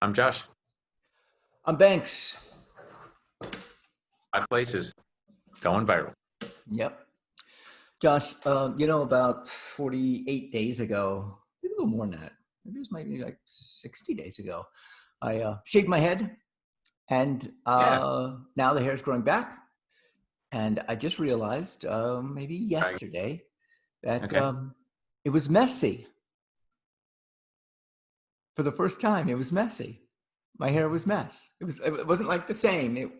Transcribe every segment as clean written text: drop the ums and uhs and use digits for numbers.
I'm Josh. I'm Banks. Hot places going viral. Yep. Josh, about 48 days ago, maybe a little more than that, maybe it was maybe like 60 days ago, I shaved my head and Yeah. now the hair is growing back. And I just realized maybe Right. yesterday that Okay. it was messy. For the first time, it was messy. My hair was mess. It wasn't like the same. It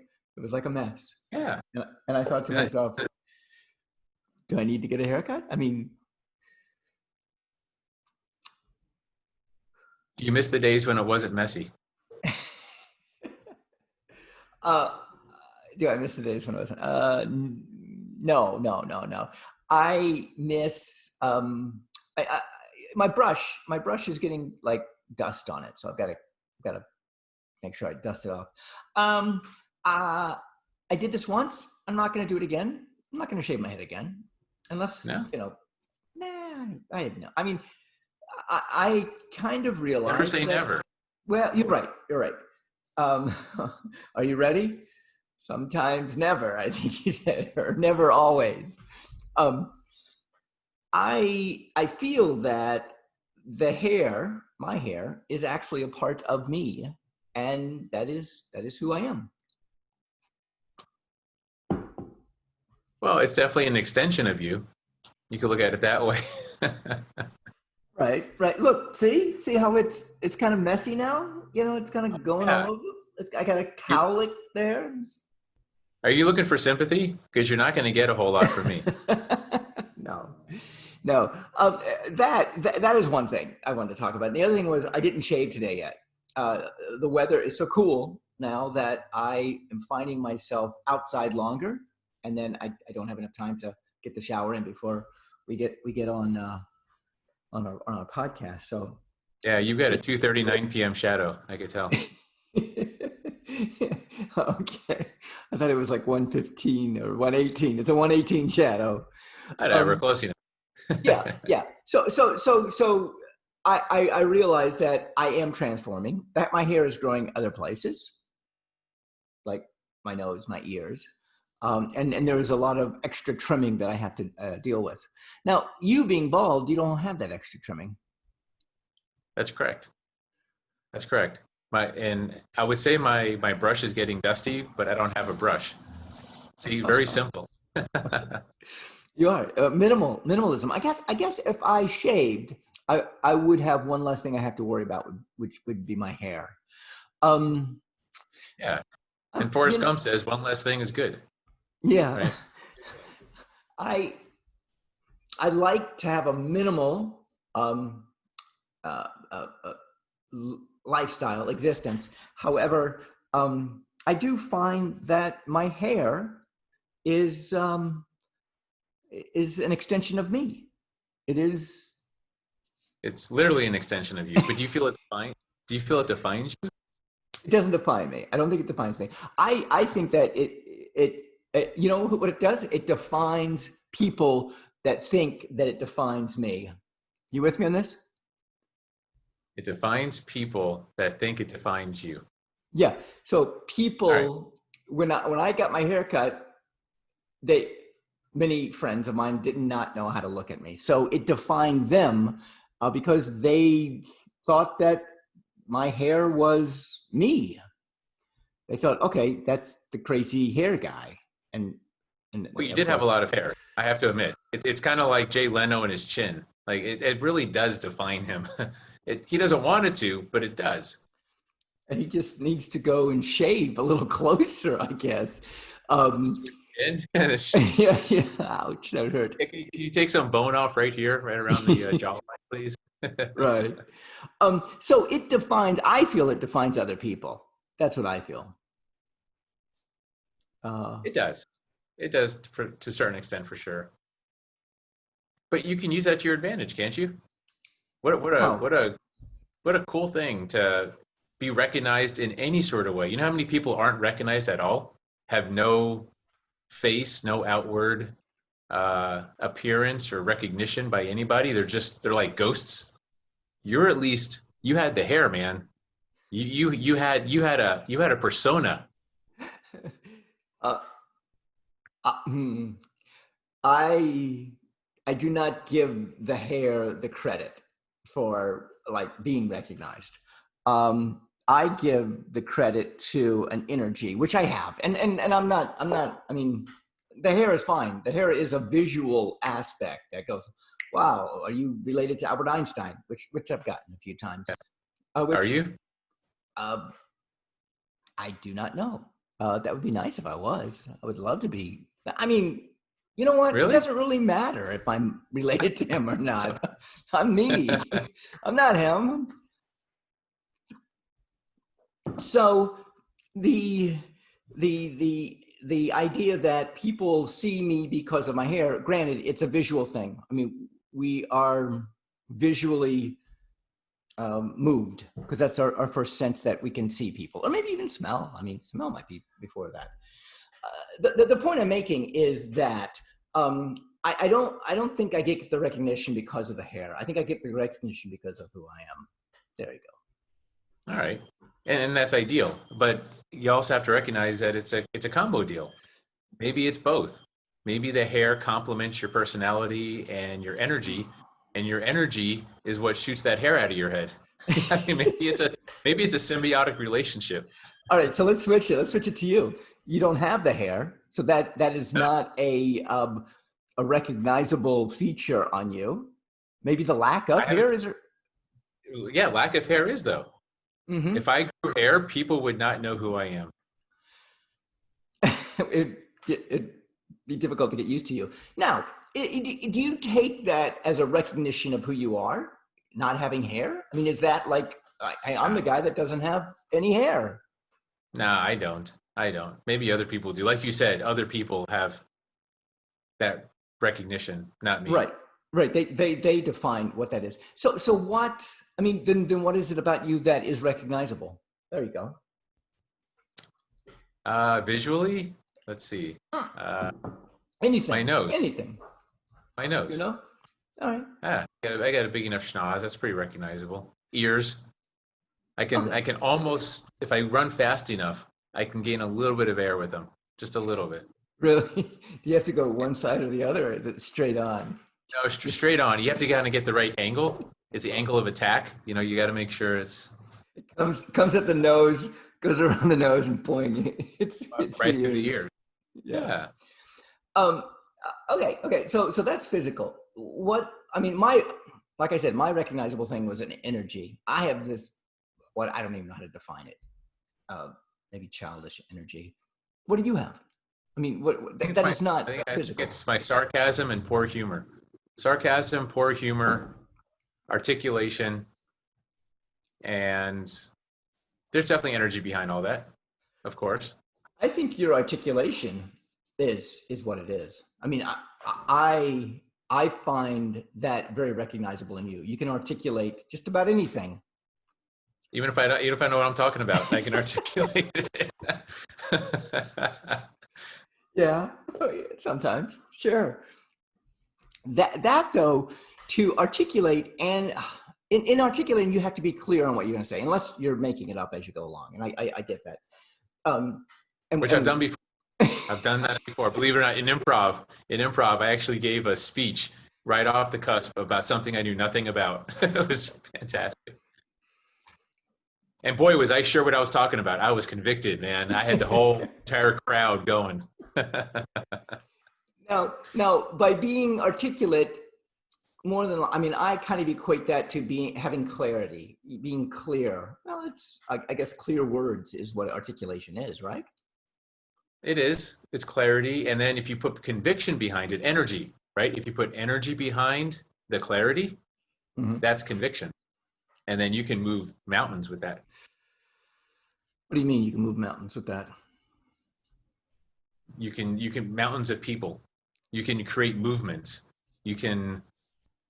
was like a mess. Yeah. And I thought to Isn't myself, do I need to get a haircut? I mean, Do you miss the days when it wasn't messy? Uh, do I miss the days when I was? No, no, no, no. I miss I, my brush. My brush is getting like dust on it, so I've got to make sure I dust it off. Um, uh, I did this once. I'm not going to do it again. I'm not going to shave my head again, unless No. Nah, I have no. I mean, I kind of Never realized say that. never. Well, you're right. You're right. Um, are you ready? Sometimes never, I think you said, or never always. Um, I feel that the hair, my hair, is actually a part of me, and that is who I am. Well, it's definitely an extension of you. You could look at it that way. Right, right. Look, see how it's kind of messy now. It's kind of going all Yeah. over. I got a You, cowlick there. are you looking for sympathy? Because you're not going to get a whole lot from me. No, no. That is one thing I wanted to talk about. And the other thing was I didn't shave today yet. Uh, the weather is so cool now that I am finding myself outside longer, and then I don't have enough time to get the shower in before we get on our podcast. So Yeah, you've got a it, 2:39 p.m. shadow. I could tell. okay, I thought it was like 1:15 or 1:18. It's a 1:18 shadow. Whatever, Um, close enough. yeah, yeah. So I realize that I am transforming, that my hair is growing other places, like my nose, my ears. And there is a lot of extra trimming that I have to deal with. Now, you being bald, you don't have that extra trimming. That's correct. That's correct. And I would say my brush is getting dusty, but I don't have a brush. See, very simple. You are minimalism. I guess if I shaved, I would have one less thing I have to worry about, which would be my hair. Um, Yeah. I'm, And you Forrest know, Gump says one less thing is good, yeah. right? I I like to have a minimal um, uh, uh, uh, lifestyle existence. However, I do find that my hair is um, is an extension of me. It is. It's literally an extension of you. But do you feel it defines you? It doesn't define me. I don't think it defines me. I think that it you know what it does? It defines people that think that it defines me. You with me on this? It defines people that think it defines you. Yeah. So All right. people, when I got my haircut, they many friends of mine did not know how to look at me. So it defined them because they thought that my hair was me. They thought, okay, that's the crazy hair guy, and and Well, you of did have a course, lot of hair, I have to admit. It's kind of like Jay Leno and his chin. Like it really does define him. He doesn't want it to, but it does. and he just needs to go and shave a little closer, I guess. Um, And yeah, yeah. Ouch, that hurt. can you take some bone off right here, right around the jawline, please? Right. So it defines. I feel it defines other people. That's what I feel. Uh, It does. It does to a certain extent, for sure. But you can use that to your advantage, can't you? What what a how? what a what a cool thing to be recognized in any sort of way. You know how many people aren't recognized at all? Have no face, no outward appearance or recognition by anybody. They're like ghosts. You're at least you had the hair, man. You had a persona. uh, hmm. I I do not give the hair the credit for like being recognized. I give the credit to an energy, which I have, and I'm not. I mean, the hair is fine. The hair is a visual aspect that goes, "Wow, are you related to Albert Einstein?" Which I've gotten a few times. Are Which you? uh, I do not know. That would be nice if I was. I would love to be. I mean, you know what? It Really? doesn't really matter if I'm related to him or not. I'm me. I'm not him. So the the idea that people see me because of my hair, granted, it's a visual thing. I mean, we are visually moved because that's our first sense that we can see people, or maybe even smell. I mean, smell might be before that. The point I'm making is that um, I don't think I get the recognition because of the hair. I think I get the recognition because of who I am. There you All right. And that's ideal. But you also have to recognize that it's a combo deal. Maybe it's both. Maybe the hair complements your personality and your energy is what shoots that hair out of your head. I mean, go. maybe it's a symbiotic relationship. All right, so let's switch it. Let's switch it to you. You don't have the hair, so that is not a recognizable feature on you. Maybe the lack I of haven't. hair is. Yeah, lack of hair is though. Mm-hmm. If I grew hair, people would not know who I am. It'd be difficult to get used to you. Now, do you take that as a recognition of who you are, not having hair? I mean, is that like, I'm the Nah, guy that doesn't have any hair? nah, I don't. I don't. Maybe other people do. Like you said, other people have that recognition, not me. Right, right. They define what that is. So what? I mean, then what is it about you that is recognizable? There you go. Visually, let's see. Uh, my Anything, nose. anything. My You nose. know. All right. I got a big enough schnoz. That's pretty recognizable. Ears. I Okay. can almost, if I run fast enough, I can gain a little bit of air with them, just a little bit. Really? Do you have to go one side or the other, or is it straight on? No, straight on. You have to kind of get the right angle. It's the angle of attack. You got to make sure it's Comes at the nose, goes around the nose and pointing. It's right the through the ears. ear. Yeah. Yeah. Um. Okay. So that's physical. What I mean, my like I said, my recognizable thing was an energy. I have this. What I don't even know how to define it. Maybe childish energy. What do you have? I mean, I think it's that my is not I think physical. it's my sarcasm and poor humor. Sarcasm, poor humor, articulation, and there's definitely energy behind all that, of course. I think your articulation is what it is. I mean, I find that very recognizable in you. You can articulate just about anything. Even if I know what I'm talking about, I can articulate it. Yeah, sometimes, sure. That though, to articulate and in articulating, you have to be clear on what you're going to say, unless you're making it up as you go along. And I get that. Um, Which I've and done before. I've done that before. Believe it or not, in improv, I actually gave a speech right off the cusp about something I knew nothing about. It was fantastic. And boy, was I sure what I was talking about. I was convicted, man. I had the whole entire crowd going. now, by being articulate, more than I mean, I kind of equate that to being having clarity, being clear. Well, it's I guess clear words is what articulation is, right? It is. It's clarity. And then if you put conviction behind it, energy, right? If you put energy behind the clarity, Mm-hmm. that's conviction. And then you can move mountains with that. What do you mean you can move mountains with that? You can mountains of people. You can create movements. You can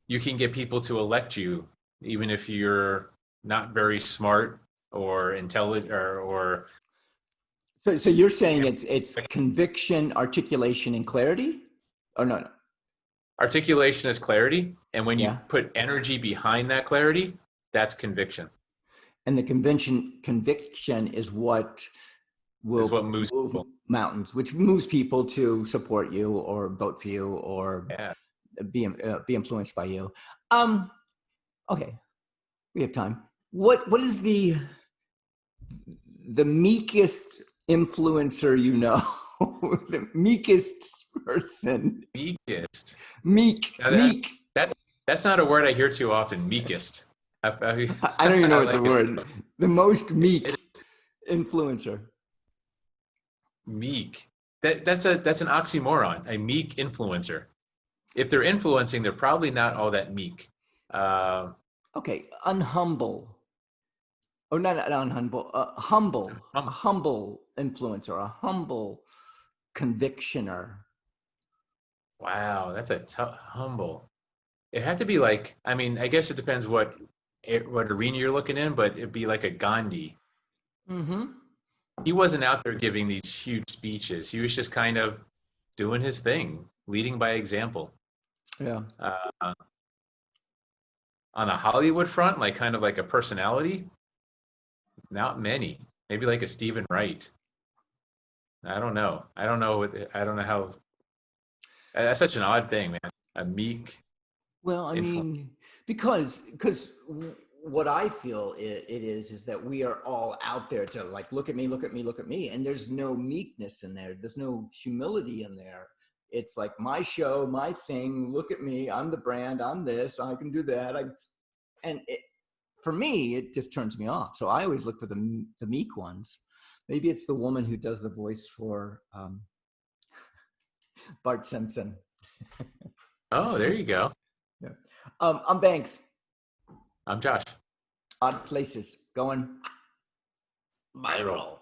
you can get people to elect you, even if you're not very smart or intelligent or So you're saying you it's know, conviction, articulation, and clarity? Oh no. articulation is clarity. And when you Yeah. put energy behind that clarity, that's conviction. And the conviction is what Is will what moves move people. mountains, which moves people to support you or vote for you or Yeah. be influenced by you. Okay, we have time. What is the meekest influencer you know? The meekest person. Meekest. Now Meek. that's that's not a word I hear too often. Meekest. I don't even know I it's a like it. word. The most It meek is influencer. meek. That's an oxymoron. A meek influencer. If they're influencing, they're probably not all that meek. Uh, Okay, unhumble. Oh, not unhumble. Humble. A hum- humble influencer. A humble convictioner. wow, that's a tough humble. It had to be like, I mean, I guess it depends what arena you're looking in, but it'd be like a Gandhi. Mm-hmm. He wasn't out there giving these huge speeches. He was just kind of doing his thing, leading by example. Yeah. Uh, on a Hollywood front, like kind of like a personality, not many. Maybe like a Stephen Wright. I don't know. I don't know. I don't know how. That's such an odd thing, man. A meek Well, I influence. mean, because what I feel it is that we are all out there to like look at me, look at me, look at me, and there's no meekness in there. There's no humility in there. It's like my show, my thing. Look at me. I'm the brand. I'm this. I can do that. And for me, it just turns me off. So I always look for the meek ones. Maybe it's the woman who does the voice for Bart Simpson. Oh, there you go. Yeah. I'm Banks. I'm Josh. Odd places going Viral. viral.